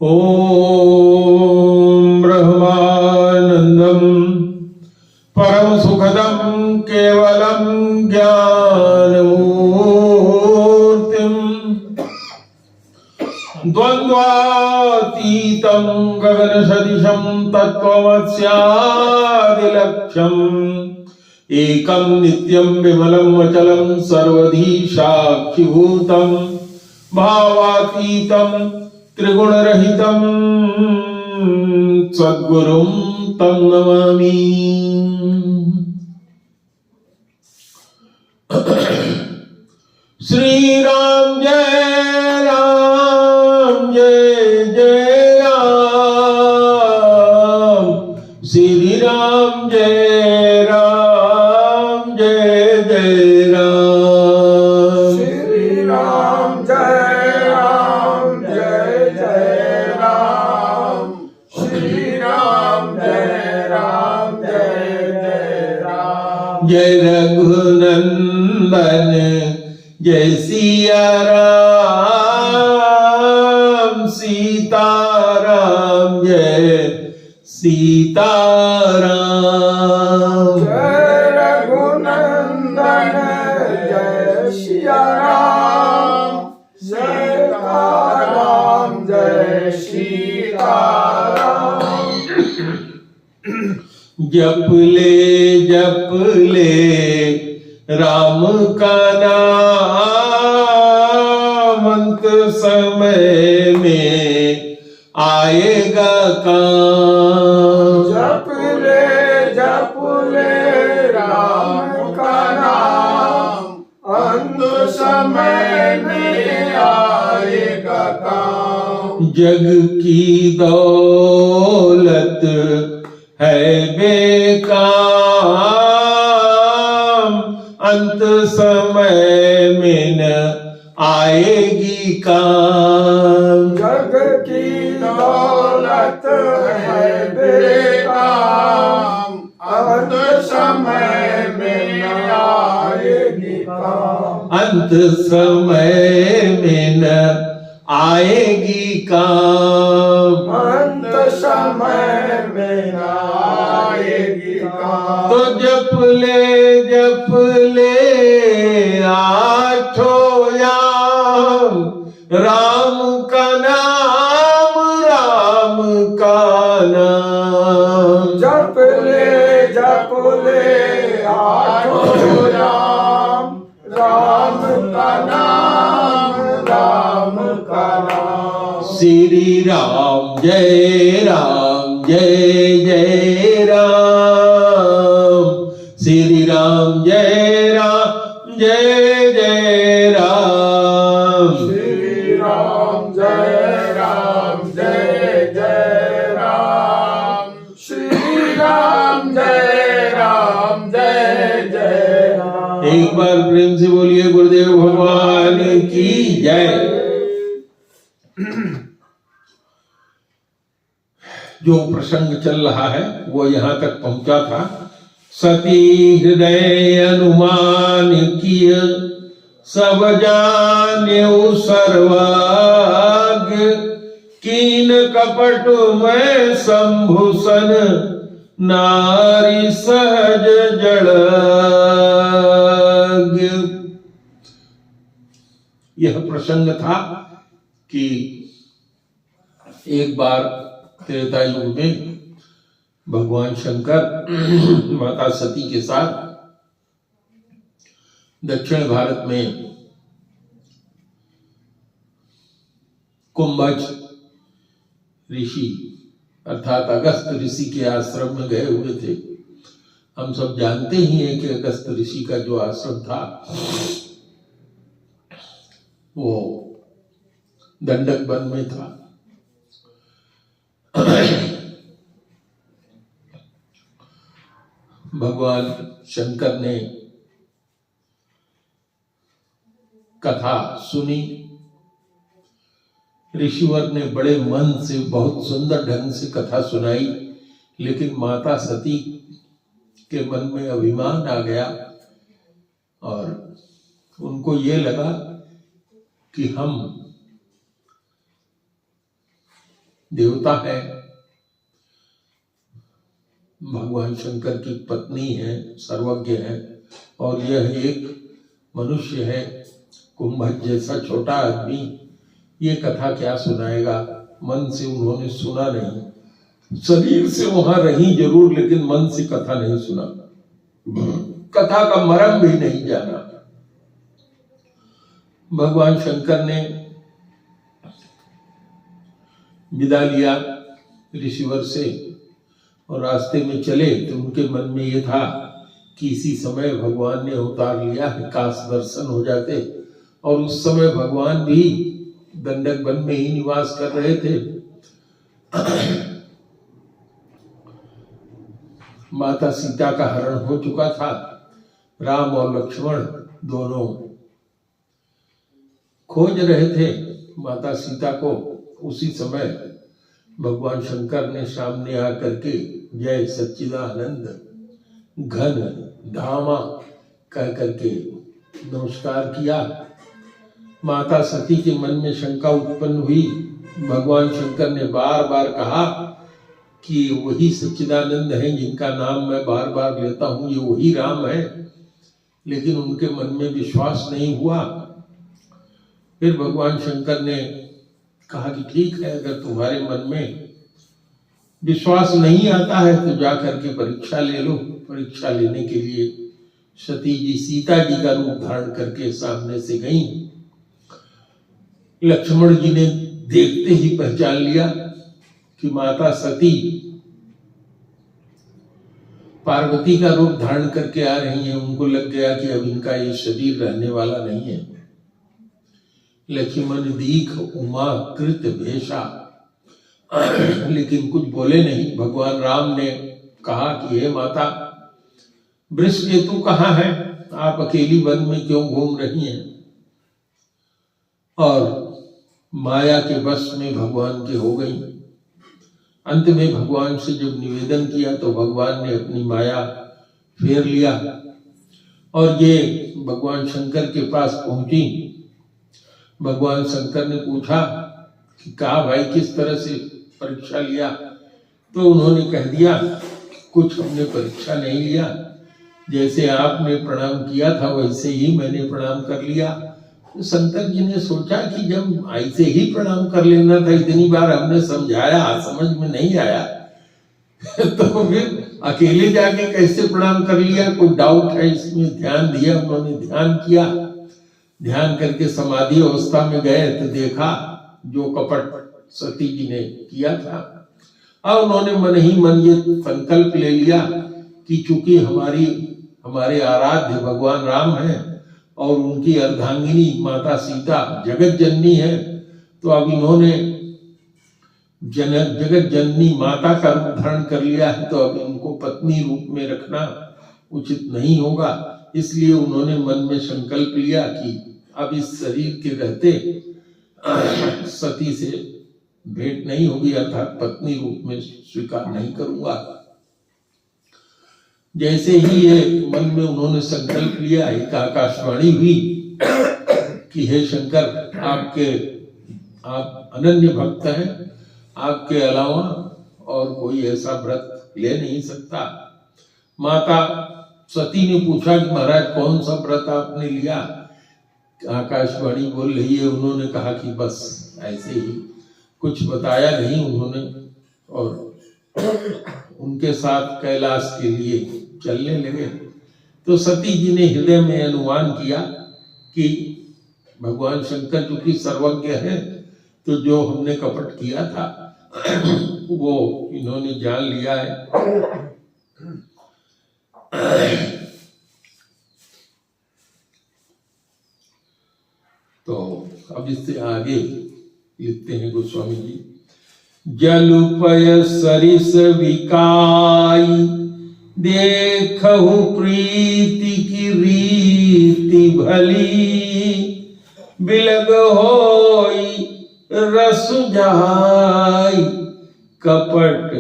ओम ब्रह्मानंदम परम सुखदम केवलम ज्ञानमूर्तिम द्वंद्वातीतं गगनसदृशं तत्त्वमस्यादिलक्ष्यम् एकं नित्यं विमलं वचलं सर्वधी साक्षिभूतं भावातीतं त्रिगुणरहितं सद्गुरुं तं नमामि। श्री राम जय राम जय जय राम, श्री राम जय राम जय जय राम, श्री राम जय राम जय जय राम, श्री राम जय राम जय जय राम। जय रघुनंदन जय सिया राम, सीताराम जय सीताराम। जय रघुनंदन जय सिया राम, सीताराम जय सीताराम। जप ले राम का नाम, अंत समय में आएगा काम। जप ले राम का नाम, अंत समय में आएगा काम। जग की दौलत है बेकार, अंत समय में न आएगी काम। जग की दौलत है बेकार, अंत समय में आएगी काम। अंत समय में न आएगी काम। अंत समय में आएगी काम। तो जप ले आठो याम, राम का नाम, राम का नाम। जप ले आठो राम, राम का नाम, राम का नाम। श्री राम जय जय राम, श्री राम जय जय राम, श्री राम जय जय राम, श्री राम जय जय राम। एक बार प्रेम से बोलिए गुरुदेव भगवान की जय। जो प्रसंग चल रहा है वो यहाँ तक पहुंचा था। सती हृदय अनुमान किय, सब जान्यउ सर्वाग, कीन कपट में संभूषण, नारी सहज जड़ग। यह प्रसंग था कि एक बार त्रेता युग में भगवान शंकर माता सती के साथ दक्षिण भारत में कुंभज ऋषि अर्थात अगस्त ऋषि के आश्रम में गए हुए थे। हम सब जानते ही हैं कि अगस्त ऋषि का जो आश्रम था वो दंडक वन में था। भगवान शंकर ने कथा सुनी, ऋषिवर ने बड़े मन से बहुत सुंदर ढंग से कथा सुनाई, लेकिन माता सती के मन में अभिमान आ गया और उनको ये लगा कि हम देवता है, भगवान शंकर की पत्नी है, सर्वज्ञ है, और यह एक मनुष्य है, कुंभज जैसा छोटा आदमी। ये कथा क्या सुनाएगा? मन से उन्होंने सुना नहीं, शरीर से वहां रही जरूर, लेकिन मन से कथा नहीं सुना, कथा का मर्म भी नहीं जाना। भगवान शंकर ने विदा लिया ऋषिवर से और रास्ते में चले तो उनके मन में ये था कि इसी समय भगवान ने अवतार लिया है, काश दर्शन हो जाते। और उस समय भगवान भी दंडक वन में ही निवास कर रहे थे। माता सीता का हरण हो चुका था। राम और लक्ष्मण दोनों खोज रहे थे माता सीता को। उसी समय भगवान शंकर ने सामने आकर के जय सच्चिदानंद घन धामा कह करके नमस्कार किया। माता सती के मन में शंका उत्पन्न हुई। भगवान शंकर ने बार बार कहा कि वही सच्चिदानंद है जिनका नाम मैं बार बार लेता हूं, ये वही राम है, लेकिन उनके मन में विश्वास नहीं हुआ। फिर भगवान शंकर ने कहा कि ठीक है, अगर तुम्हारे मन में विश्वास नहीं आता है तो जा करके परीक्षा ले लो। परीक्षा लेने के लिए सती जी सीता जी का रूप धारण करके सामने से गईं। लक्ष्मण जी ने देखते ही पहचान लिया कि माता सती पार्वती का रूप धारण करके आ रही हैं। उनको लग गया कि अब इनका ये शरीर रहने वाला नहीं है। लक्ष्मण दीख उमा कृत भेषा, लेकिन कुछ बोले नहीं। भगवान राम ने कहा कि हे माता, वृषकेतु कहाँ है? आप अकेली वन में क्यों घूम रही हैं? और माया के वश में भगवान के हो गई। अंत में भगवान से जब निवेदन किया तो भगवान ने अपनी माया फेर लिया और ये भगवान शंकर के पास पहुंची। भगवान शंकर ने पूछा कि कहा भाई किस तरह से परीक्षा लिया? तो उन्होंने कह दिया कुछ हमने परीक्षा नहीं लिया, जैसे आपने प्रणाम किया था वैसे ही मैंने प्रणाम कर लिया। तो शंकर जी ने सोचा कि जब ऐसे ही प्रणाम कर लेना था, इतनी बार हमने समझाया, समझ में नहीं आया तो फिर अकेले जाके कैसे प्रणाम कर लिया? कोई डाउट है इसमें? ध्यान दिया, उन्होंने ध्यान किया। ध्यान करके समाधि अवस्था में गए तो देखा जो कपट सती जी ने किया था। अब उन्होंने मन ही मन ये संकल्प ले लिया कि चूंकि हमारे आराध्य भगवान राम हैं और उनकी अर्धांगिनी माता सीता जगत जननी है, तो अब इन्होंने जगत जननी माता का रूप धारण कर लिया है, तो अब इनको पत्नी रूप में रखना उचित नहीं होगा। इसलिए उन्होंने मन में संकल्प लिया कि अब इस शरीर के रहते सती से भेंट नहीं होगी, अर्थात पत्नी रूप में स्वीकार नहीं करूंगा। जैसे ही ये मन में उन्होंने संकल्प लिया, एक आकाशवाणी हुई कि हे शंकर, आप अनन्य भक्त हैं, आपके अलावा और कोई ऐसा व्रत ले नहीं सकता। माता सती ने पूछा कि महाराज कौन सा व्रत आपने लिया? आकाशवाणी बोल रही है। उन्होंने कहा कि बस ऐसे ही, कुछ बताया नहीं उन्होंने, और उनके साथ कैलाश के लिए चलने लगे। तो सती जी ने हृदय में अनुमान किया कि भगवान शंकर चूंकि सर्वज्ञ है, तो जो हमने कपट किया था वो इन्होंने जान लिया है। तो अब इससे आगे लिखते हैं गोस्वामी जी। जलुपय सरिस विकाई, देखहु प्रीति की रीति भली, बिलग होई रस जाई, कपट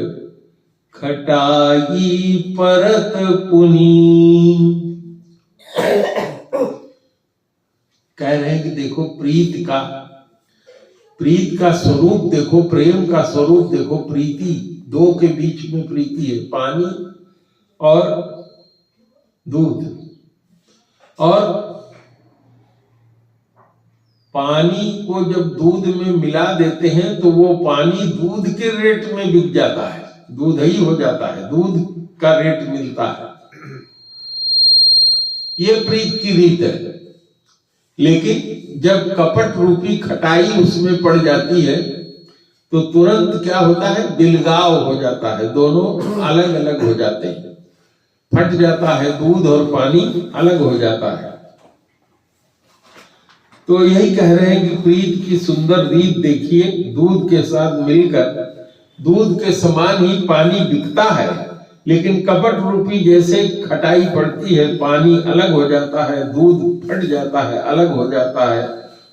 खटाई परत पुनी। कह रहे हैं कि देखो प्रीत का प्रीत का स्वरूप देखो, प्रेम का स्वरूप देखो। प्रीति, दो के बीच में प्रीति है, पानी और दूध। और पानी को जब दूध में मिला देते हैं तो वो पानी दूध के रेट में बिक जाता है, दूध ही हो जाता है, दूध का रेट मिलता है। ये प्रीत की रीत है। लेकिन जब कपट रूपी खटाई उसमें पड़ जाती है तो तुरंत क्या होता है, बिलगाव हो जाता है, दोनों अलग अलग हो जाते हैं, फट जाता है, दूध और पानी अलग हो जाता है। तो यही कह रहे हैं कि प्रीत की सुंदर रीत देखिए, दूध के साथ मिलकर दूध के समान ही पानी बिकता है, लेकिन कपट रूपी जैसे खटाई पड़ती है, पानी अलग हो जाता है, दूध फट जाता है, अलग हो जाता है।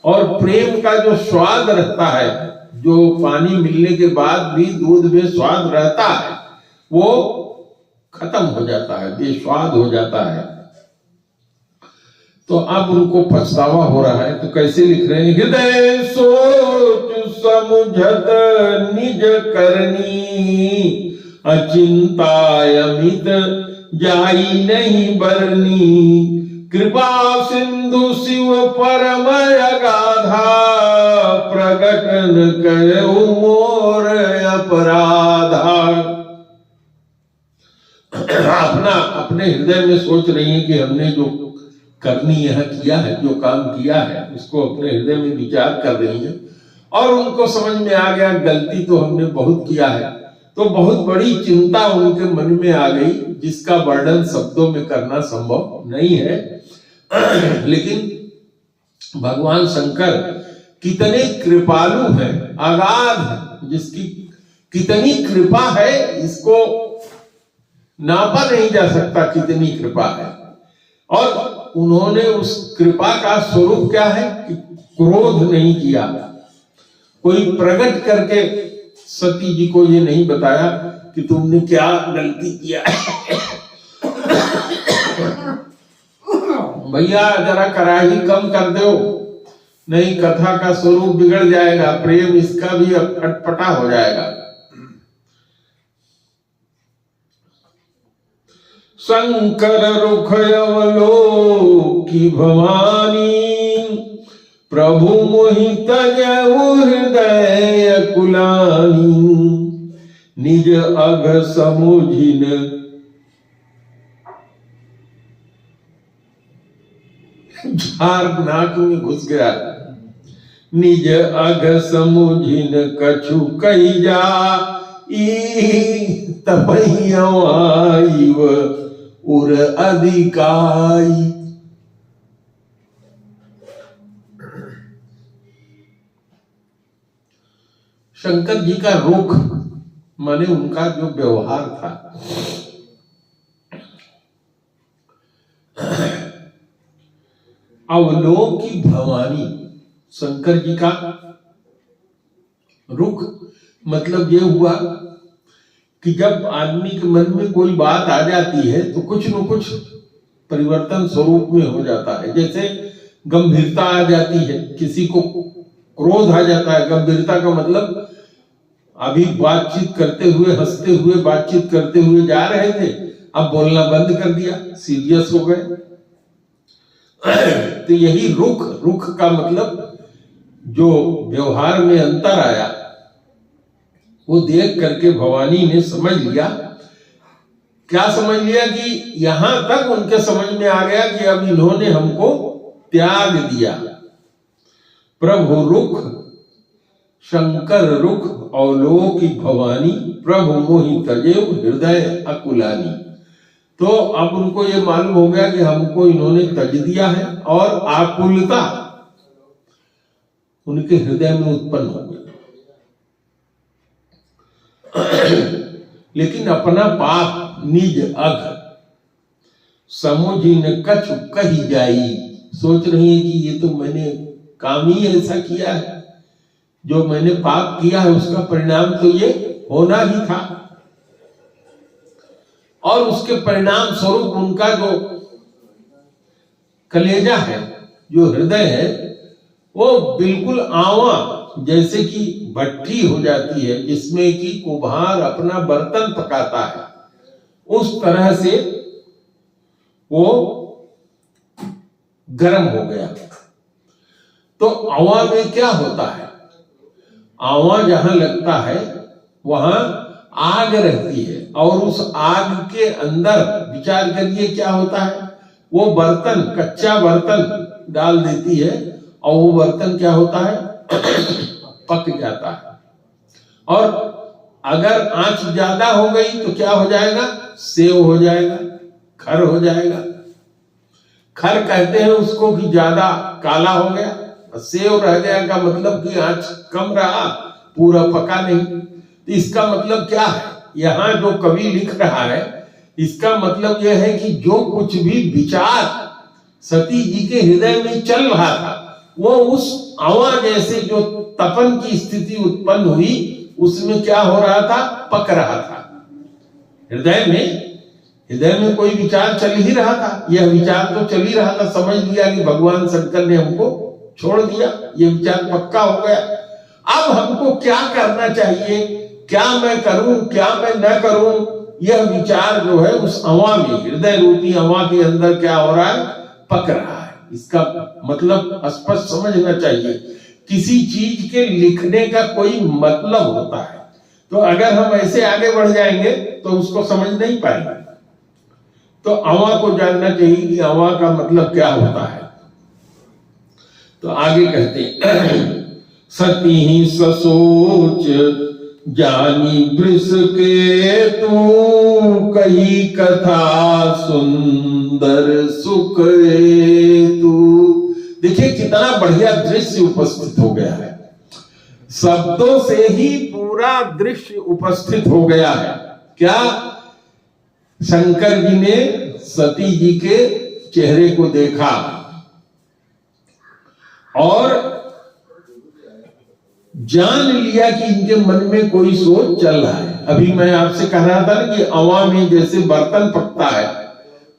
और प्रेम का जो स्वाद रहता है, जो पानी मिलने के बाद भी दूध में स्वाद रहता है, वो खत्म हो जाता है, बेस्वाद हो जाता है। तो अब उनको पछतावा हो रहा है, तो कैसे लिख रहे हैं, हृदय सोच समुझत निज करनी, अचिंतायमित जाई नहीं बरनी, कृपा सिंधु शिव परम अगाधा, प्रगटन करऊ मोर अपराधा। अपने हृदय में सोच रही है कि हमने जो करनी यह किया है, जो काम किया है, उसको अपने हृदय में विचार कर रही है। और उनको समझ में आ गया गलती तो हमने बहुत किया है, तो बहुत बड़ी चिंता उनके मन में आ गई, जिसका वर्णन शब्दों में करना संभव नहीं है। लेकिन भगवान शंकर कितने कृपालु हैं, अगाध, जिसकी कितनी कृपा है, इसको नापा नहीं जा सकता कितनी कृपा है। और उन्होंने उस कृपा का स्वरूप क्या है कि क्रोध नहीं किया, कोई प्रकट करके सती जी को ये नहीं बताया कि तुमने क्या गलती किया। भैया जरा कड़ाही कम कर दो, नहीं कथा का स्वरूप बिगड़ जाएगा, प्रेम इसका भी अटपटा हो जाएगा। शंकर रुख अवलोकी भवानी, प्रभु मोहि तजहु हृदय कुलानी, निज अघ समुझिन झार नाक में घुस गया, निज अघ समुझिन कछु कही जा, तपैयव उर अधिकाई। शंकर जी का रुख माने उनका जो व्यवहार था, अवलोकी भवानी, शंकर जी का रुख मतलब ये हुआ कि जब आदमी के मन में कोई बात आ जाती है तो कुछ न कुछ परिवर्तन स्वरूप में हो जाता है। जैसे गंभीरता आ जाती है, किसी को क्रोध आ जाता है। गंभीरता का मतलब अभी बातचीत करते हुए, हंसते हुए, बातचीत करते हुए जा रहे थे, अब बोलना बंद कर दिया, सीरियस हो गए। तो यही रुख का मतलब जो व्यवहार में अंतर आया, वो देख करके भवानी ने समझ लिया। क्या समझ लिया कि यहां तक उनके समझ में आ गया कि अब इन्होंने हमको त्याग दिया। प्रभु रुख, शंकर रुख अवलोकी भवानी, प्रभु मोहि तजेव हृदय अकुलानी। तो अब उनको ये मालूम हो गया कि हमको इन्होंने तज दिया है, और आकुलता उनके हृदय में उत्पन्न हो गई। लेकिन अपना पाप निज अघ समुझिन कछु कही जाई, सोच रही है कि ये तो मैंने काम ही ऐसा किया है, जो मैंने पाप किया है उसका परिणाम तो ये होना ही था। और उसके परिणाम स्वरूप उनका जो कलेजा है, जो हृदय है, वो बिल्कुल आवा जैसे कि भट्ठी हो जाती है जिसमें कि कुम्हार अपना बर्तन पकाता है, उस तरह से वो गर्म हो गया। तो आवा में क्या होता है, आवा जहां लगता है वहां आग रहती है, और उस आग के अंदर विचार करिए क्या होता है, वो बर्तन, कच्चा बर्तन डाल देती है और वो बर्तन क्या होता है पक जाता है। और अगर आंच ज्यादा हो गई तो क्या हो जाएगा, सेव हो जाएगा, खर हो जाएगा। खर कहते हैं उसको कि ज्यादा काला हो गया, सेव रह गया का मतलब कि आंच कम रहा, पूरा पका नहीं। इसका मतलब क्या है, यहाँ जो कवि लिख रहा है इसका मतलब यह है कि जो कुछ भी विचार सती जी के हृदय में चल रहा था वो उस आवा जैसे जो तपन की स्थिति उत्पन्न हुई उसमें क्या हो रहा था, पक रहा था। हृदय में कोई विचार चल ही रहा था, यह विचार तो चल ही रहा था। समझ लिया कि भगवान शंकर ने हमको छोड़ दिया, ये विचार पक्का हो गया। अब हमको क्या करना चाहिए, क्या मैं करूं, क्या मैं न करूं, यह विचार जो है उस अवा में, हृदय रूपी अवा के अंदर क्या हो रहा है, पक रहा है। इसका मतलब स्पष्ट समझना चाहिए। किसी चीज के लिखने का कोई मतलब होता है, तो अगर हम ऐसे आगे बढ़ जाएंगे तो उसको समझ नहीं पाएंगे। तो अवा को जानना चाहिए कि अवा का मतलब क्या होता है। तो आगे कहते सती ही ससोच जानी वृष के तू, कही कथा सुंदर सुख तू। देखिए कितना बढ़िया दृश्य उपस्थित हो गया है, शब्दों से ही पूरा दृश्य उपस्थित हो गया है। क्या शंकर जी ने सती जी के चेहरे को देखा और जान लिया कि इनके मन में कोई सोच चल रहा है। अभी मैं आपसे कह रहा था ना कि अवा में जैसे बर्तन पकता है,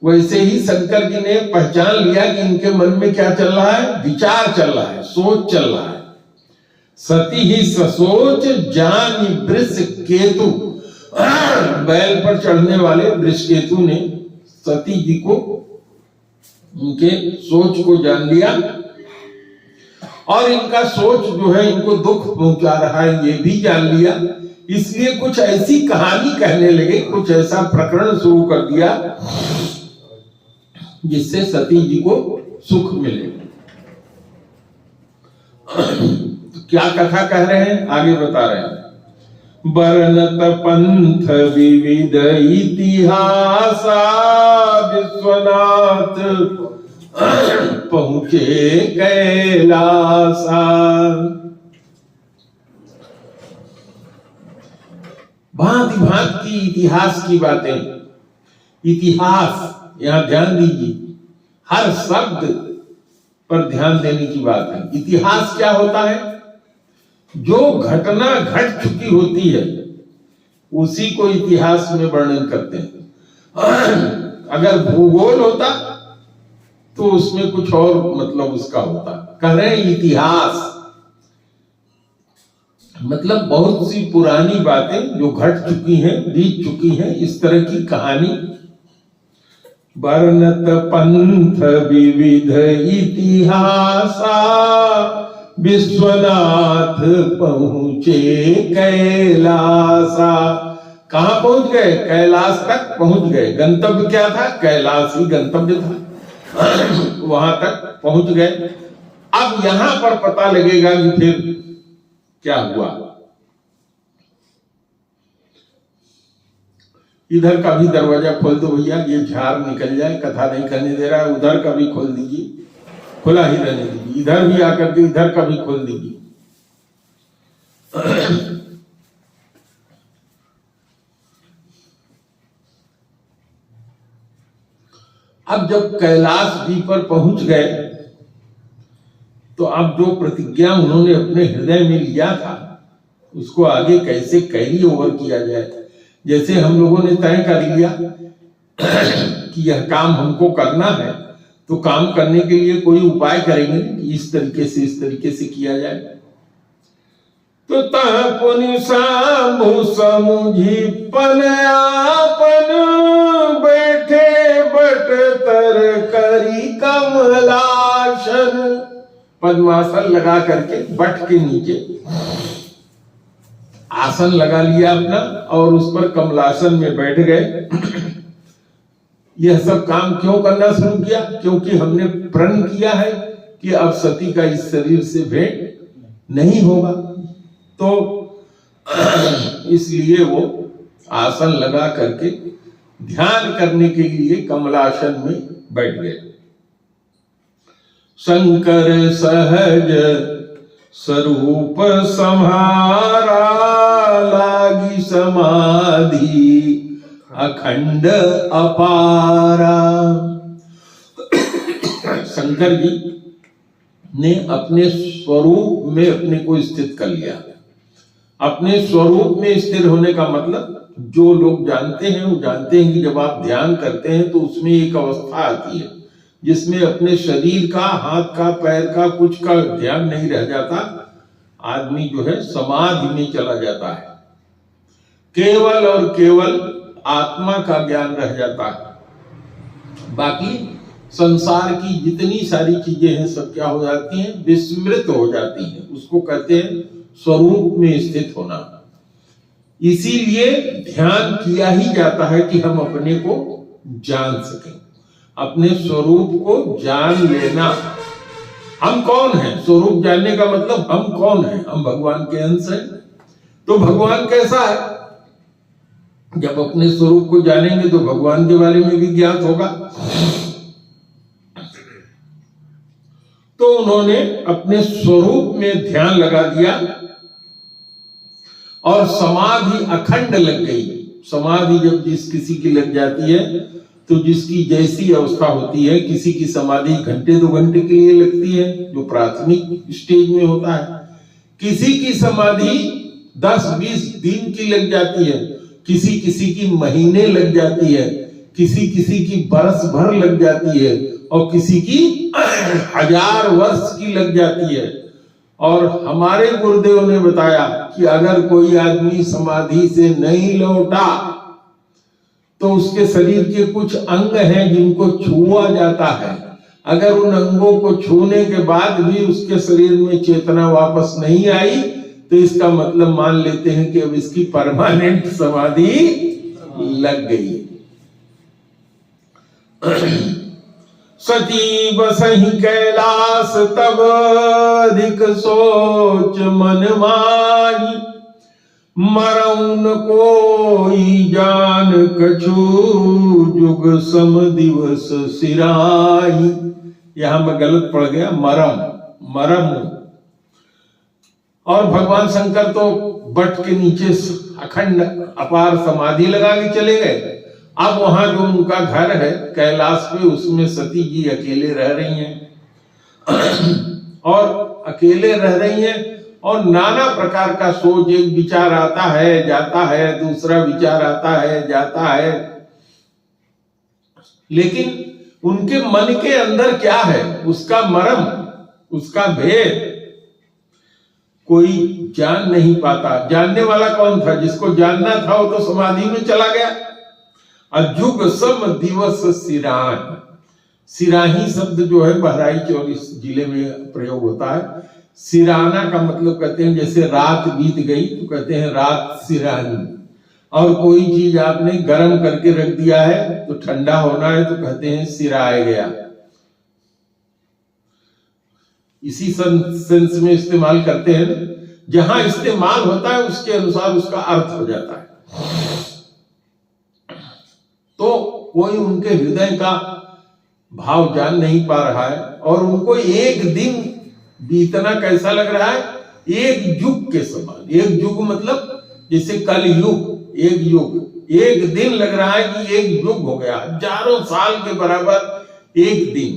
वैसे ही शंकर जी ने पहचान लिया कि इनके मन में क्या चल रहा है, विचार चल रहा है, सोच चल रहा है। सती ही ससोच जानी वृष केतु, बैल पर चढ़ने वाले वृषकेतु ने सती जी को, उनके सोच को जान लिया और इनका सोच जो है इनको दुख पहुंचा रहा है ये भी जान लिया। इसलिए कुछ ऐसी कहानी कहने लगे, कुछ ऐसा प्रकरण शुरू कर दिया जिससे सती जी को सुख मिले। तो क्या कथा कह रहे हैं, आगे बता रहे हैं। बरनत पंथ विविध इतिहासा, विश्वनाथ पहुंचे कैलासा। भांति भांति की इतिहास की बातें, इतिहास यहां ध्यान दीजिए, हर शब्द पर ध्यान देने की बात है। इतिहास क्या होता है, जो घटना घट चुकी होती है उसी को इतिहास में वर्णन करते हैं। अगर भूगोल होता तो उसमें कुछ और मतलब उसका होता। कह रहे हैं इतिहास मतलब बहुत सी पुरानी बातें जो घट चुकी हैं, बीत चुकी हैं, इस तरह की कहानी। वर्णत पंथ विविध इतिहासा, विश्वनाथ पहुंचे कैलासा। कहां पहुंच गए, कैलाश तक पहुंच गए। गंतव्य क्या था, कैलाश ही गंतव्य था, वहां तक पहुंच गए। अब यहां पर पता लगेगा कि फिर क्या हुआ। इधर का भी दरवाजा खोल दो भैया, ये झाड़ निकल जाए, कथा नहीं करने दे रहा है। उधर का भी खोल दीजिए, खुला ही रहने दीजिए। इधर भी आकर के इधर का भी खोल दीजिए। अब जब कैलाश जी पर पहुंच गए तो अब जो प्रतिज्ञा उन्होंने अपने हृदय में लिया था उसको आगे कैसे कैरी ओवर किया जाए। जैसे हम लोगों ने तय कर लिया कि यह काम हमको करना है, तो काम करने के लिए कोई उपाय करेंगे कि इस तरीके से किया जाए। तो तह पुनि सांभु समुझी पन आपन, बैठे बट तर करी कमलासन। पद्मासन लगा करके बट के नीचे आसन लगा लिया अपना और उस पर कमलासन में बैठ गए। यह सब काम क्यों करना शुरू किया? क्योंकि हमने प्रण किया है कि अब सती का इस शरीर से भेंट नहीं होगा, तो इसलिए वो आसन लगा करके ध्यान करने के लिए कमलासन में बैठ गए। शंकर सहज स्वरूप संहारा, लागी समाधि अखंड अपारा। शंकर जी ने अपने स्वरूप में अपने को स्थित कर लिया। अपने स्वरूप में स्थिर होने का मतलब, जो लोग जानते हैं वो जानते हैं कि जब आप ध्यान करते हैं तो उसमें एक अवस्था आती है जिसमें अपने शरीर का, हाथ का, पैर का, कुछ का ध्यान नहीं रह जाता। आदमी जो है समाधि में चला जाता है, केवल और केवल आत्मा का ज्ञान रह जाता है। बाकी संसार की जितनी सारी चीजें हैं सब क्या हो जाती हैं? विस्मृत हो जाती हैं। उसको कहते हैं स्वरूप में स्थित होना। इसीलिए ध्यान किया ही जाता है कि हम अपने को जान सकें, अपने स्वरूप को जान लेना। हम कौन हैं? स्वरूप जानने का मतलब हम कौन हैं? हम भगवान के अंश हैं। तो भगवान कैसा है? जब अपने स्वरूप को जानेंगे तो भगवान के बारे में भी ज्ञात होगा। तो उन्होंने अपने स्वरूप में ध्यान लगा दिया और समाधि अखंड लग गई। समाधि जब किसी की लग जाती है तो जिसकी जैसी अवस्था होती है, किसी की समाधि घंटे 2 घंटे के लिए लगती है जो प्राथमिक स्टेज में होता है, किसी की समाधि 10-20 दिन की लग जाती है, किसी किसी की महीने लग जाती है, किसी किसी की बरस भर लग जाती है और किसी की 1000 वर्ष की लग जाती है। और हमारे गुरुदेव ने बताया कि अगर कोई आदमी समाधि से नहीं लौटा तो उसके शरीर के कुछ अंग हैं जिनको छुआ जाता है। अगर उन अंगों को छूने के बाद भी उसके शरीर में चेतना वापस नहीं आई तो इसका मतलब मान लेते हैं कि अब इसकी परमानेंट समाधि लग गई। सती बसहि कैलास तब अधिक सोच मन माही, मरउन कोई जान कछु जुग सम दिवस सिराही। यहां मैं गलत पढ़ गया, मरम। और भगवान शंकर तो बट के नीचे अखंड अपार समाधि लगा के चले गए। अब वहां जो उनका घर है कैलाश पे, उसमें सती जी अकेले रह रही हैं और अकेले रह रही हैं और नाना प्रकार का सोच, एक विचार आता है जाता है, दूसरा विचार आता है जाता है, लेकिन उनके मन के अंदर क्या है उसका मर्म, उसका भेद कोई जान नहीं पाता। जानने वाला कौन था? जिसको जानना था वो तो समाधि में चला गया। अजुग सम दिवस सिराही। सिराही शब्द जो है बहराइच और इस जिले में प्रयोग होता है। सिराना का मतलब कहते हैं जैसे रात बीत गई तो कहते हैं रात सिरानी। और कोई चीज आपने गर्म करके रख दिया है तो ठंडा होना है तो कहते हैं सिराया गया। इसी सेंस में इस्तेमाल करते हैं। जहां इस्तेमाल होता है उसके अनुसार उसका अर्थ हो जाता है। तो कोई उनके हृदय का भाव जान नहीं पा रहा है और उनको एक दिन बीतना कैसा लग रहा है? एक युग के समान। एक युग मतलब जैसे कल युग, एक युग, एक दिन लग रहा है कि एक युग हो गया, हजारों साल के बराबर एक दिन।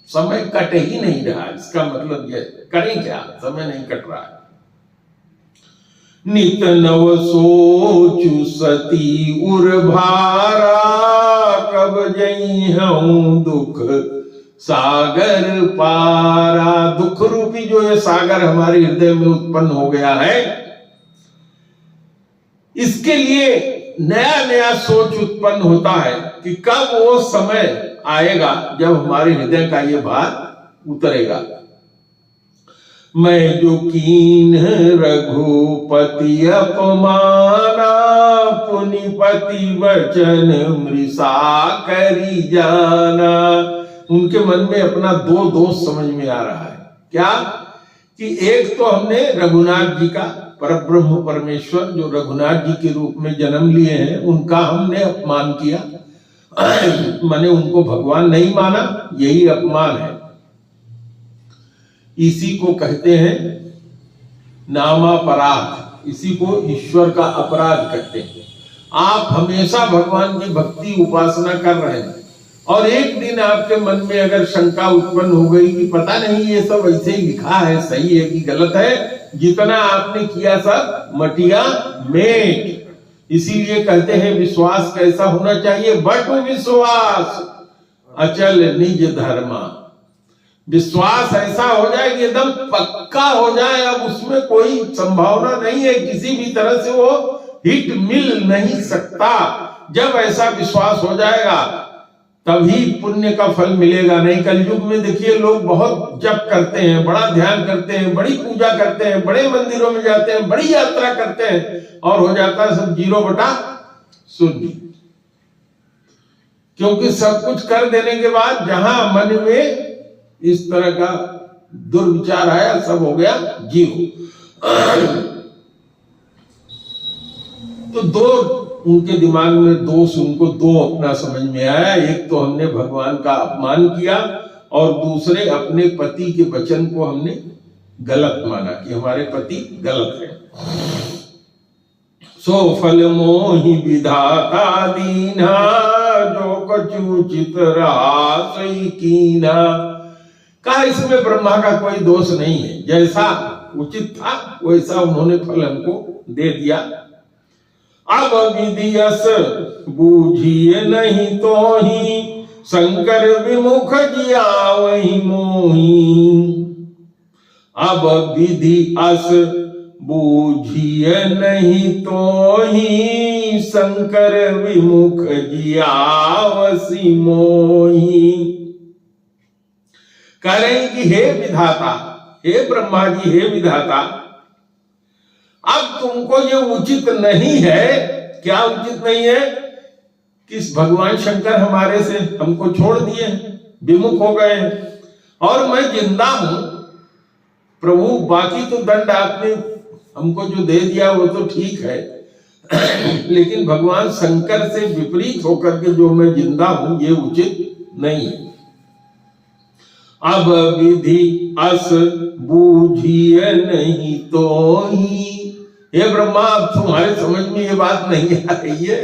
समय कट ही नहीं रहा। इसका मतलब यह, करें क्या, समय नहीं कट रहा है। नित नव सोचु सती उर भारा, कब जई हूं दुख सागर पारा। दुख रूपी जो ये सागर हमारे हृदय में उत्पन्न हो गया है, इसके लिए नया नया सोच उत्पन्न होता है कि कब वो समय आएगा जब हमारे हृदय का ये भार उतरेगा। मैं जो कीन रघुपति अपमाना, पुनिपति वचन मृषा करी जाना। उनके मन में अपना दो दोष समझ में आ रहा है। क्या कि एक तो हमने रघुनाथ जी का, परब्रह्म परमेश्वर जो रघुनाथ जी के रूप में जन्म लिए हैं, उनका हमने अपमान किया, माने उनको भगवान नहीं माना, यही अपमान है। इसी को कहते हैं नामापराध, इसी को ईश्वर का अपराध कहते हैं। आप हमेशा भगवान की भक्ति उपासना कर रहे हैं और एक दिन आपके मन में अगर शंका उत्पन्न हो गई कि पता नहीं ये सब ऐसे ही लिखा है, सही है कि गलत है, जितना आपने किया सब मटिया मेट। इसीलिए कहते हैं विश्वास कैसा होना चाहिए, बट विश्वास अचल निज धर्मा। विश्वास ऐसा हो जाए कि एकदम पक्का हो जाए, अब उसमें कोई संभावना नहीं है, किसी भी तरह से वो हिट मिल नहीं सकता। जब ऐसा विश्वास हो जाएगा तभी पुण्य का फल मिलेगा। नहीं कलयुग में देखिए लोग बहुत जप करते हैं, बड़ा ध्यान करते हैं, बड़ी पूजा करते हैं, बड़े मंदिरों में जाते हैं, बड़ी यात्रा करते हैं, और हो जाता है सब 0/0। क्योंकि सब कुछ कर देने के बाद जहां मन में इस तरह का दुर्विचार आया, सब हो गया 0। तो दो उनके दिमाग में दोष, उनको दो अपना समझ में आया। एक तो हमने भगवान का अपमान किया और दूसरे अपने पति के वचन को हमने गलत माना कि हमारे पति गलत है। सो फल मोहि विधाता दीना, जो कछु चित रहा सही कीना। कहा इसमें ब्रह्मा का कोई दोष नहीं है, जैसा उचित था वैसा उन्होंने फल हमको दे दिया। अब विधियस बूझिए नहीं तो ही, शंकर विमुख जिया वही मोही। अब विधि अस बूझिए नहीं तो ही, शंकर विमुख जिया वसी मोही। कह रहे हैं कि हे विधाता, हे ब्रह्मा जी, हे विधाता, अब तुमको ये उचित नहीं है। क्या उचित नहीं है कि भगवान शंकर हमारे से हमको छोड़ दिए, विमुख हो गए और मैं जिंदा हूं। प्रभु बाकी तो दंड आपने हमको जो दे दिया वो तो ठीक है, लेकिन भगवान शंकर से विपरीत होकर के जो मैं जिंदा हूं ये उचित नहीं है। अब विधि अस बूझिए नहीं तो ही। हे ब्रह्मा, अब तुम्हारे समझ में ये बात नहीं आ रही है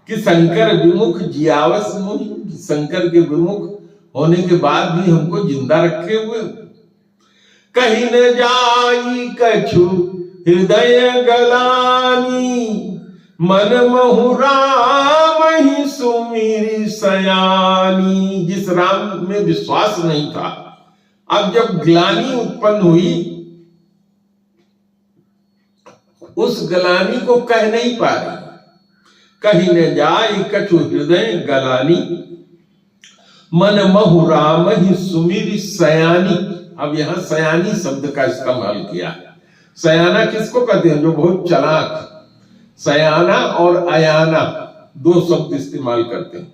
कि शंकर विमुख जियावस मोहि, शंकर के विमुख होने के बाद भी हमको जिंदा रखे हुए। कहीं न जाई कछु हृदय गलानी, मन महु राम ही सुमिरी सयानी। जिस राम में विश्वास नहीं था, अब जब ग्लानी उत्पन्न हुई, उस गलानी को कह नहीं पा रही। कहीं न जाए कछु हृदय गलानी, मन महु राम ही सुमिरी सयानी। अब यहां सयानी शब्द का इस्तेमाल किया। सयाना किसको कहते हैं? जो बहुत चालाक। सयाना और अयाना दो शब्द इस्तेमाल करते हैं।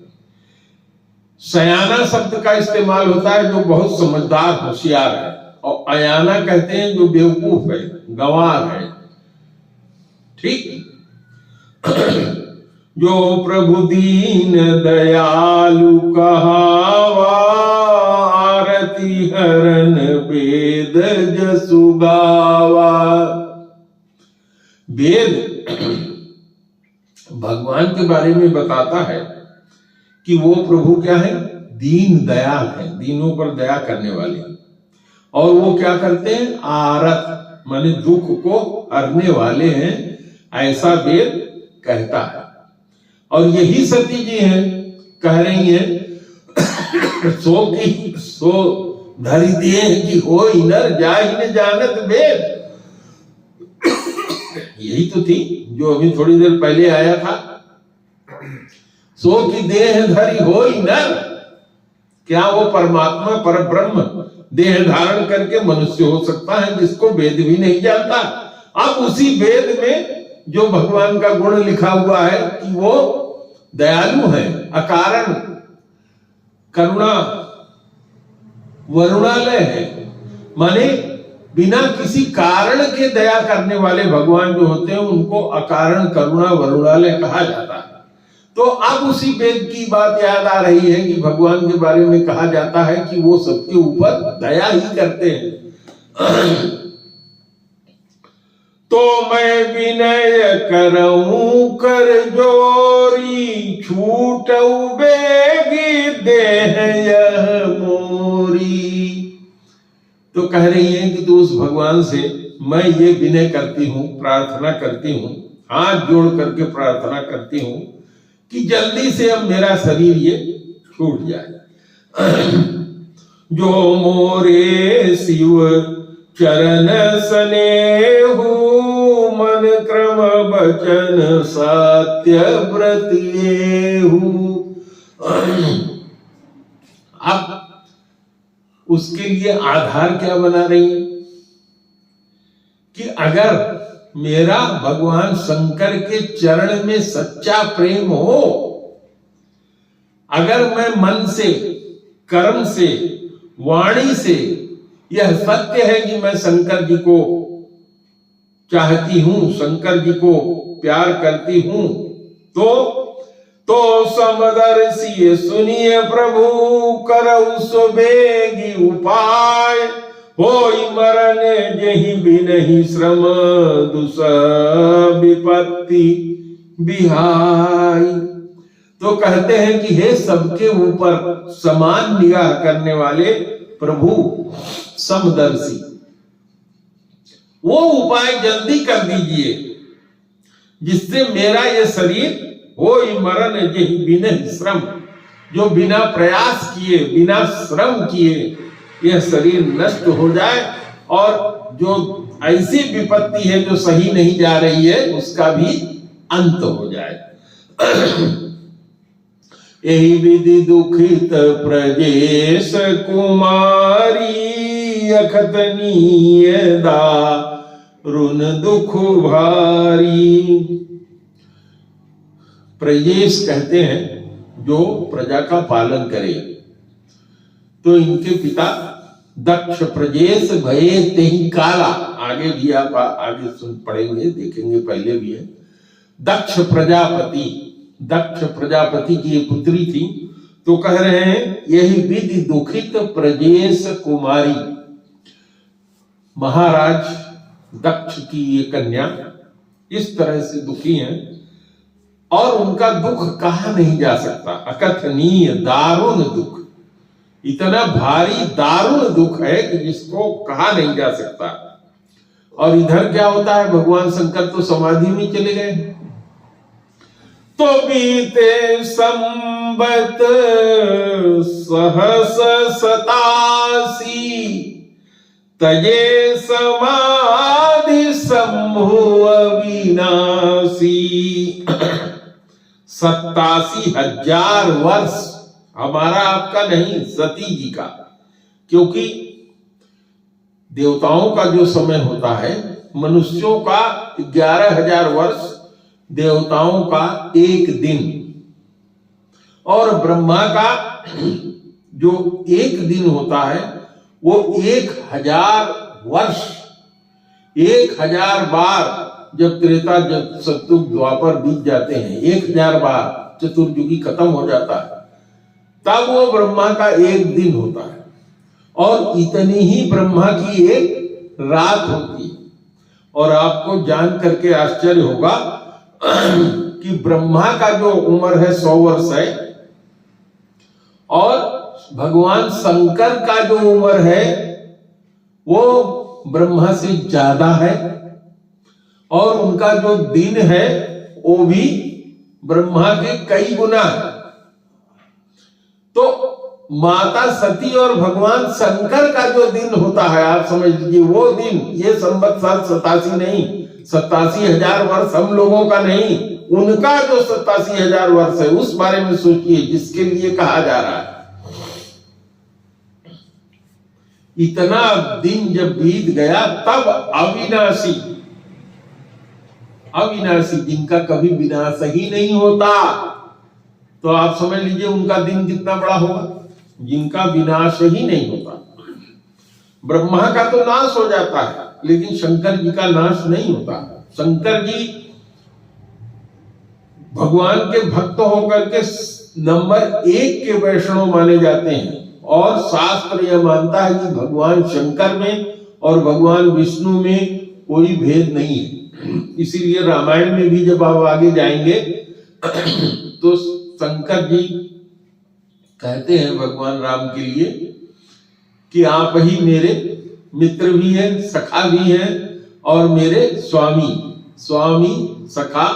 सयाना शब्द का इस्तेमाल होता है जो बहुत समझदार होशियार है, और अयाना कहते हैं जो बेवकूफ है, गंवार है। ठीक। जो प्रभु दीन दयालु कहावा, आरती हरन वेद जसु गावा। वेद भगवान के बारे में बताता है कि वो प्रभु क्या है? दीन दयाल है, दीनों पर दया करने वाले। और वो क्या करते हैं? आरत माने दुख को हरने वाले हैं, ऐसा वेद कहता है। और यही सती जी हैं, कह रही हैं सो की सो धरि दिए कि हो नर जाहि न जानत वेद। यही तो थी जो अभी थोड़ी देर पहले आया था। सो की देह धरि हो नर, क्या वो परमात्मा पर ब्रह्म देह धारण करके मनुष्य हो सकता है जिसको वेद भी नहीं जानता? अब उसी वेद में जो भगवान का गुण लिखा हुआ है कि वो दयालु है, अकारण करुणा वरुणालय है, माने बिना किसी कारण के दया करने वाले भगवान जो होते हैं उनको अकारण करुणा वरुणालय कहा जाता है। तो अब उसी वेद की बात याद आ रही है कि भगवान के बारे में कहा जाता है कि वो सबके ऊपर दया ही करते हैं। तो मैं विनय करऊं कर जोरी, छूटऊ बेगी देह यह मोरी। तो कह रही है कि तू उस भगवान से मैं ये विनय करती हूँ, प्रार्थना करती हूँ, हाथ जोड़ करके प्रार्थना करती हूँ कि जल्दी से अब मेरा शरीर ये छूट जाए। जो मोरे शिव चरण स्नेहु, मन क्रम बचन सत्य व्रतियेहु। अब उसके लिए आधार क्या बना रही है कि अगर मेरा भगवान शंकर के चरण में सच्चा प्रेम हो, अगर मैं मन से, कर्म से, वाणी से यह सत्य है कि मैं शंकर जी को चाहती हूं, शंकर जी को प्यार करती हूं, तो समदर्शी सुनिए प्रभु करऊ सो बेगी उपाय, होई मरण जहि बिनहि श्रम दुस विपत्ति बिहाई। तो कहते हैं कि हे सबके ऊपर समान निगाह करने वाले प्रभु समदर्शी, वो उपाय जल्दी कर दीजिए जिससे मेरा ये शरीर होई मरण जहि बिनहि श्रम, जो बिना प्रयास किए, बिना श्रम किए यह शरीर नष्ट हो जाए, और जो ऐसी विपत्ति है जो सही नहीं जा रही है उसका भी अंत हो जाए। यही विधि दुखित प्रजेश कुमारी, अखतनीय दारुण दुख भारी। प्रजेश कहते हैं जो प्रजा का पालन करे। तो इनके पिता दक्ष प्रजेश भये तेहि काला, आगे भी आप आगे सुन पढ़ेंगे, देखेंगे, पहले भी है। दक्ष प्रजापति, दक्ष प्रजापति की पुत्री थी। तो कह रहे हैं यही विधि दुखित प्रजेश कुमारी, महाराज दक्ष की ये कन्या इस तरह से दुखी हैं और उनका दुख कहा नहीं जा सकता। अकथनीय दारुण दुख, इतना भारी दारुण दुख है कि जिसको कहा नहीं जा सकता। और इधर क्या होता है, भगवान शंकर तो समाधि में चले गए। तो बीते संबत सहस 87, तजे समाधि शंभु अविनाशी। 87,000 वर्ष, हमारा आपका नहीं, सती जी का, क्योंकि देवताओं का जो समय होता है, मनुष्यों का 11,000 वर्ष, देवताओं का 1 दिन, और ब्रह्मा का जो 1 दिन होता है वो 1000 वर्ष, 1000 बार। जब त्रेता, जब सतयुग, द्वापर बीत जाते हैं, 1000 बार चतुर्युगी खत्म हो जाता है, तब वो ब्रह्मा का 1 दिन होता है। और इतनी ही ब्रह्मा की 1 रात होती है। और आपको जान करके आश्चर्य होगा कि ब्रह्मा का जो उम्र है 100 वर्ष है, और भगवान शंकर का जो उम्र है वो ब्रह्मा से ज्यादा है, और उनका जो दिन है वो भी ब्रह्मा के कई गुना है। तो माता सती और भगवान शंकर का जो दिन होता है, आप समझ लीजिए वो दिन, ये संवत्सर 87 नहीं, 87,000 वर्ष हम लोगों का नहीं, उनका जो 87,000 वर्ष है उस बारे में सोचिए, जिसके लिए कहा जा रहा है। इतना दिन जब बीत गया तब अविनाशी जिनका कभी विनाश ही नहीं होता, तो आप समझ लीजिए उनका दिन कितना बड़ा होगा, जिनका विनाश ही नहीं होता। ब्रह्मा का तो नाश हो जाता है, लेकिन शंकर जी का नाश नहीं होता। शंकर जी भगवान के भक्त होकर के नंबर 1 के वैष्णव माने जाते हैं, और शास्त्र यह मानता है कि भगवान शंकर में और भगवान विष्णु में कोई भेद नहीं है। इसीलिए रामायण में भी जब आप आगे जाएंगे तो शंकर जी कहते हैं भगवान राम के लिए कि आप ही मेरे मित्र भी हैं, सखा भी हैं, और मेरे स्वामी सखा।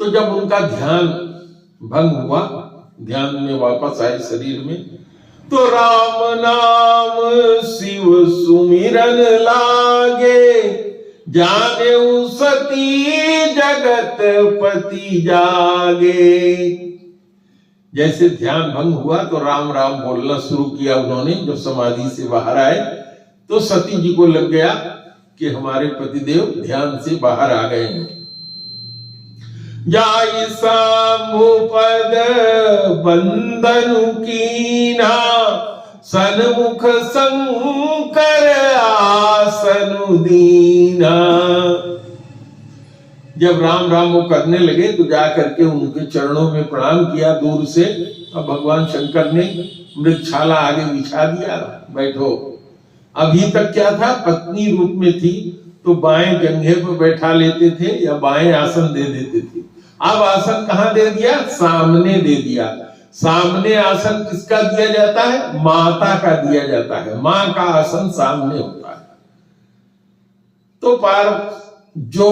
तो जब उनका ध्यान भंग हुआ, ध्यान में वापस आए शरीर में, तो राम नाम शिव सुमिरन लागे, जाने सती जगत पति जागे। जैसे ध्यान भंग हुआ तो राम राम बोलना शुरू किया उन्होंने। जब समाधि से बाहर आए तो सती जी को लग गया कि हमारे पतिदेव ध्यान से बाहर आ गए हैं। जाई शंभु पद बंदनु कीना, सन्मुख शंकर आसनु दीना। जब राम राम वो करने लगे तो जा करके उनके चरणों में प्रणाम किया दूर से। अब भगवान शंकर ने मृगशाला आगे बिछा दिया, बैठो। अभी तक क्या था, पत्नी रूप में थी तो बाएं जंघे पर बैठा लेते थे या बाएं आसन दे देते थे। अब आसन कहां दे दिया, सामने दे दिया। सामने आसन किसका दिया जाता है, माता का दिया जाता है। मां का आसन सामने होता है। तो पार जो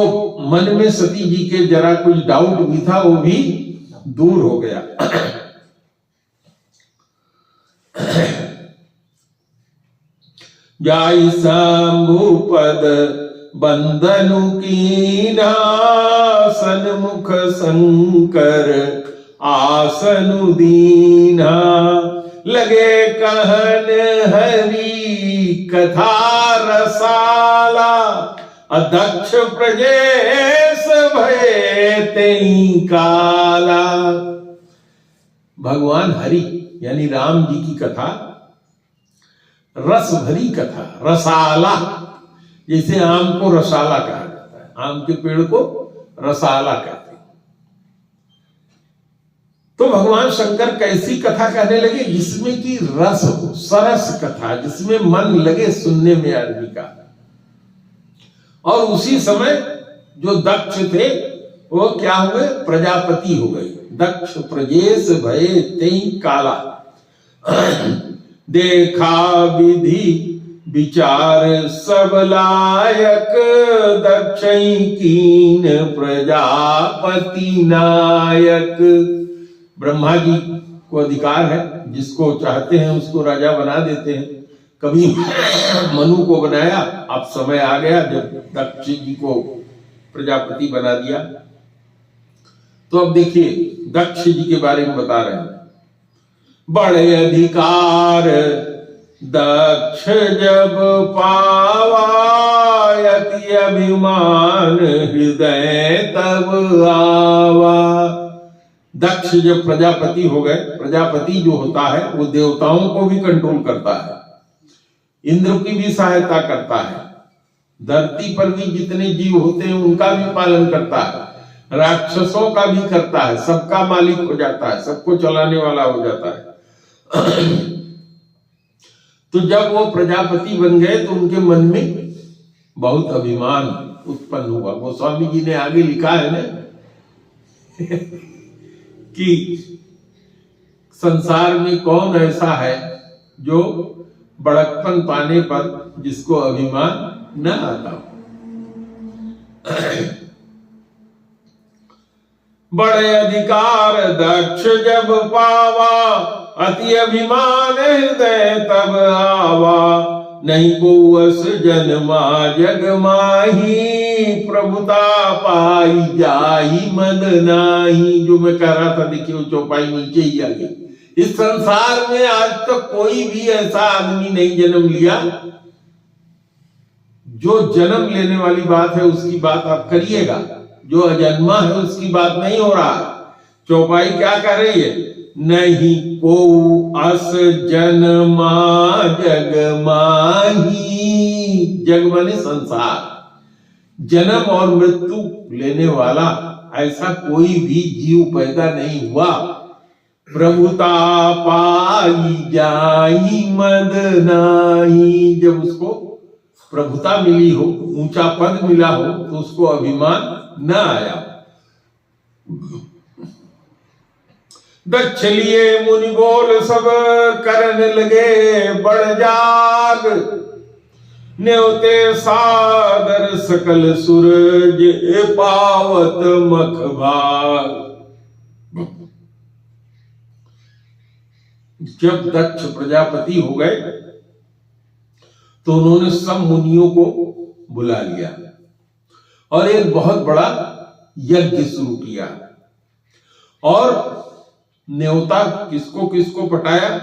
मन में सती जी के जरा कुछ डाउट भी था वो भी दूर हो गया। जाई शंभु पद बंदनु कीना, सन्मुख शंकर आसनु दीना। लगे कहन हरि कथा रसाला, अदक्ष प्रजेश भय तेई काला। भगवान हरि यानी राम जी की कथा, रस भरी कथा, रसाला। जैसे आम को रसाला कहा जाता है, आम के पेड़ को रसाला कहते हैं। तो भगवान शंकर कैसी कथा कहने लगे, जिसमें की रस हो, सरस कथा, जिसमें मन लगे सुनने में आदमी का। और उसी समय जो दक्ष थे वो क्या हुए, प्रजापति हो गए। दक्ष प्रजेश भय तेई काला। देखा विधि विचार सब लायक, दक्षई कीन प्रजापति नायक। ब्रह्मा जी को अधिकार है, जिसको चाहते हैं उसको राजा बना देते हैं। कभी मनु को बनाया, अब समय आ गया जब दक्ष जी को प्रजापति बना दिया। तो अब देखिए दक्ष जी के बारे में बता रहे हैं। बड़े अधिकार दक्ष जब पावा, यति अभिमान हृदय तब आवा। दक्ष जब प्रजापति हो गए, प्रजापति जो होता है वो देवताओं को भी कंट्रोल करता है, इंद्र की भी सहायता करता है, धरती पर भी जितने जीव होते हैं उनका भी पालन करता है, राक्षसों का भी करता है, सबका मालिक हो जाता है, सबको चलाने वाला हो जाता है। तो जब वो प्रजापति बन गए तो उनके मन में बहुत अभिमान उत्पन्न हुआ। गोस्वामी जी ने आगे लिखा है ना कि संसार में कौन ऐसा है जो बड़कपन पाने पर जिसको अभिमान न आता हो। बड़े अधिकार दक्ष जब पावा, अति अभिमान हृदय तब आवा। नहीं को अस जन्मा जग माही, प्रभुता पाई जाई मद नाही। जो मैं कह रहा था देखिए वो चौपाई नीचे ही आ गई। इस संसार में आज तक कोई भी ऐसा आदमी नहीं जन्म लिया। जो जन्म लेने वाली बात है उसकी बात आप करिएगा, जो अजन्मा है उसकी बात नहीं हो रहा है। चौपाई क्या कह रही है? नहीं को अस जन्मा जग माही। जग माने संसार, जन्म और मृत्यु लेने वाला ऐसा कोई भी जीव पैदा नहीं हुआ। प्रभुता पाई जाई मद नाही। जब उसको प्रभुता मिली हो, ऊंचा पद मिला हो, तो उसको अभिमान न आया। दक्ष लिए मुनि बोल सब करने लगे बड़ जाग। न्योते सादर सकल सूरज पावत मख भाग। जब दक्ष प्रजापति हो गए तो उन्होंने सब मुनियों को बुला लिया और एक बहुत बड़ा यज्ञ शुरू किया। और न्योता किसको किसको पटाया?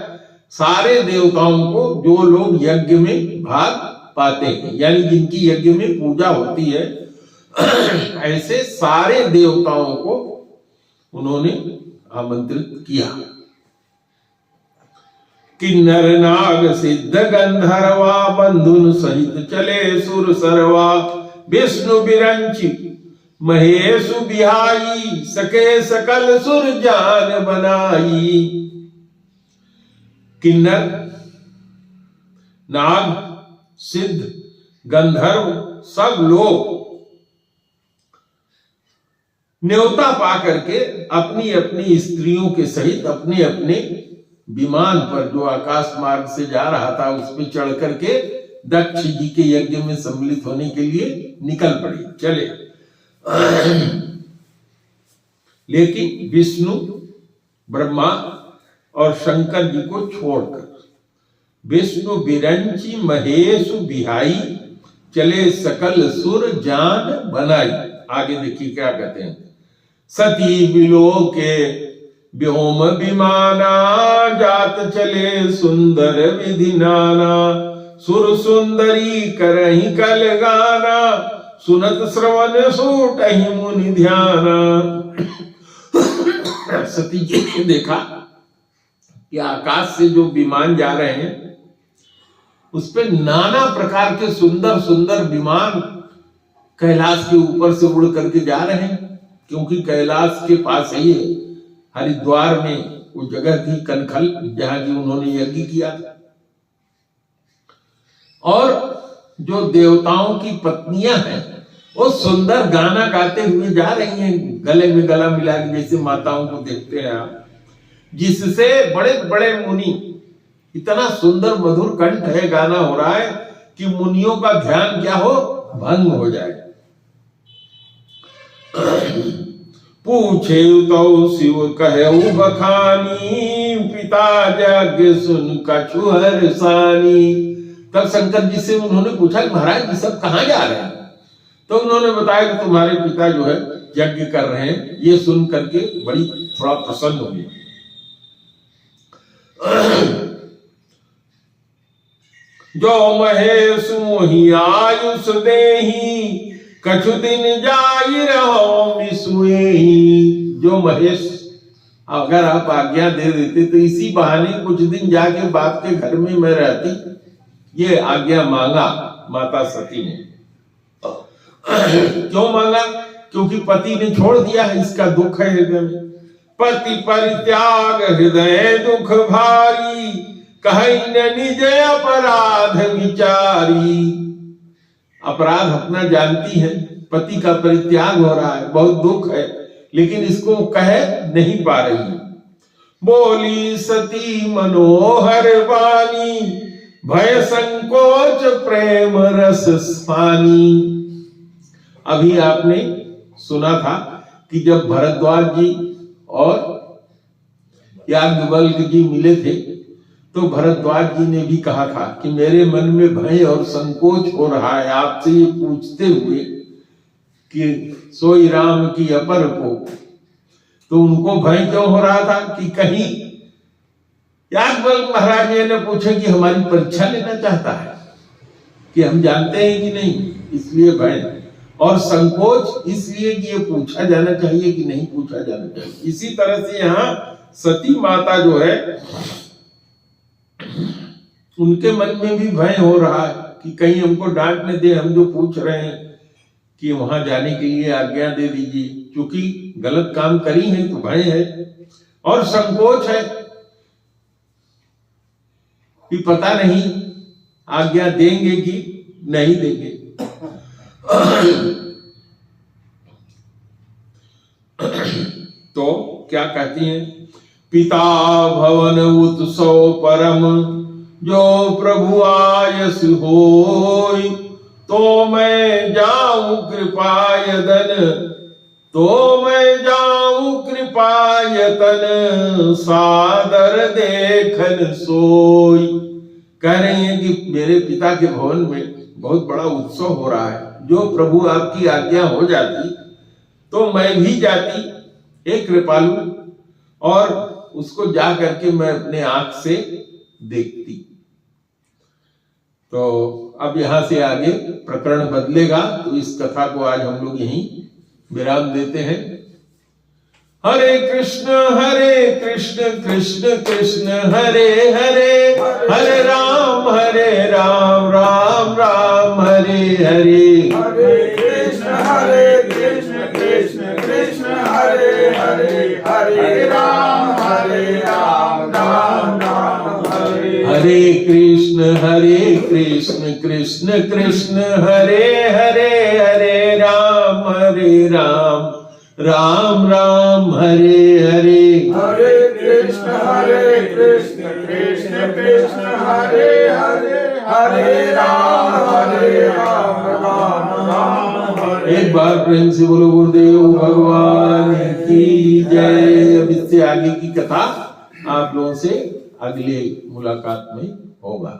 सारे देवताओं को, जो लोग यज्ञ में भाग पाते हैं, यानी जिनकी यज्ञ में पूजा होती है, ऐसे सारे देवताओं को उन्होंने आमंत्रित किया। किन्नर नाग सिद्ध गंधर्वा, बंधुन सहित चले सुर सरवा। विष्णु बिरंची महेशु बिहाई, सके सकल सुर जान बनाई। किन्नर, नाग, सिद्ध, गंधर्व सब लोग न्योता पा करके अपनी अपनी स्त्रियों के सहित अपने अपने विमान पर, जो आकाश मार्ग से जा रहा था, उस पर चढ़ करके दक्ष जी के यज्ञ में सम्मिलित होने के लिए निकल पड़े, चले। लेकिन विष्णु, ब्रह्मा और शंकर जी को छोड़कर विष्णु बिरंची महेशु बिहाई, चले सकल सुर जान बनाई। आगे देखिए क्या कहते हैं। सती बिलो के व्योम विमाना, जात चले सुंदर विधि नाना। सुर सुंदरी करही कल गाना, सुनत श्रवण सूटहि मुनि ध्याना। सती जी ने देखा कि आकाश से जो विमान जा रहे हैं उस पे नाना प्रकार के सुंदर सुंदर विमान कैलाश के ऊपर से उड़ करके जा रहे हैं, क्योंकि कैलाश के पास ही हरिद्वार में वो जगह थी कनखल, जहां की उन्होंने यज्ञ किया था। और जो देवताओं की पत्नियां हैं वो सुंदर गाना गाते हुए जा रही हैं, गले में गला मिला के, जैसे माताओं को देखते हैं आप, जिससे बड़े बड़े मुनि, इतना सुंदर मधुर कंठ है, गाना हो रहा है कि मुनियों का ध्यान क्या हो, भंग हो जाए। पूछे तो शिव कहे बखानी, पिता यज्ञ सुन कछुहर सानी। तब शंकर जी से उन्होंने पूछा कि महाराज ये सब कहाँ जा रहे हैं? तो उन्होंने बताया कि तुम्हारे पिता जो है यज्ञ कर रहे हैं। ये सुन करके बड़ी थोड़ा प्रसन्न हुई। जो महेश मोहि आयुष देही, कछु दिन जाई रहो विसुएही। जो महेश, अगर आप आज्ञा दे देते तो इसी बहाने कुछ दिन जाके बाप के घर में मैं रहती। ये आज्ञा मांगा माता सती ने। क्यों मांगा? क्योंकि पति ने छोड़ दिया है, इसका दुख है हृदय में। पति परित्याग हृदय दुख भारी, कहीं न निज अपराध विचारी। अपराध अपना जानती है, पति का परित्याग हो रहा है, बहुत दुख है, लेकिन इसको कह नहीं पा रही है। बोली सती मनोहर वाणी, भय संकोच प्रेम रस स्वानी। अभी आपने सुना था कि जब भरद्वाज जी और याज्ञवल्क्य जी मिले थे तो भरद्वाज जी ने भी कहा था कि मेरे मन में भय और संकोच हो रहा है आपसे ये पूछते हुए कि सोई राम की अपर को। तो उनको भय क्यों हो रहा था कि कहीं याज्ञवल्क्य महाराज जी ने पूछे कि हमारी परीक्षा लेना चाहता है कि हम जानते हैं कि नहीं, इसलिए भय और संकोच इसलिए कि ये पूछा जाना चाहिए कि नहीं पूछा जाना चाहिए। इसी तरह से यहाँ सती माता जो है उनके मन में भी भय हो रहा है कि कहीं हमको डांट न दे, हम जो पूछ रहे हैं कि वहां जाने के लिए आज्ञा दे दीजिए, क्योंकि गलत काम करी है तो भय है और संकोच है कि पता नहीं आज्ञा देंगे कि नहीं देंगे। तो क्या कहती हैं, पिता भवन उत्सव परम जो प्रभु आयस होय, तो मैं जाऊं कृपायतन, तो मैं जाऊं कृपायतन, सादर देखन सोई। कह रही हैं कि मेरे पिता के भवन में बहुत बड़ा उत्सव हो रहा है, जो प्रभु आपकी आज्ञा हो जाती तो मैं भी जाती, हे कृपालु, और उसको जा करके मैं अपने आंख से देखती। तो अब यहां से आगे प्रकरण बदलेगा, तो इस कथा को आज हम लोग यहीं विराम देते हैं। हरे कृष्ण कृष्ण कृष्ण हरे हरे, हरे राम राम राम हरे हरे। हरे कृष्ण कृष्ण कृष्ण हरे हरे, हरे राम राम राम हरे। हरे कृष्ण कृष्ण कृष्ण हरे हरे, हरे राम राम राम हरे हरे। हरे कृष्ण कृष्ण कृष्ण हरे हरे, हरे राम राम हरे। एक बार प्रेम से बोलो गुरुदेव भगवान की जय। अब इससे आगे की कथा आप लोगों से अगले मुलाकात में होगा।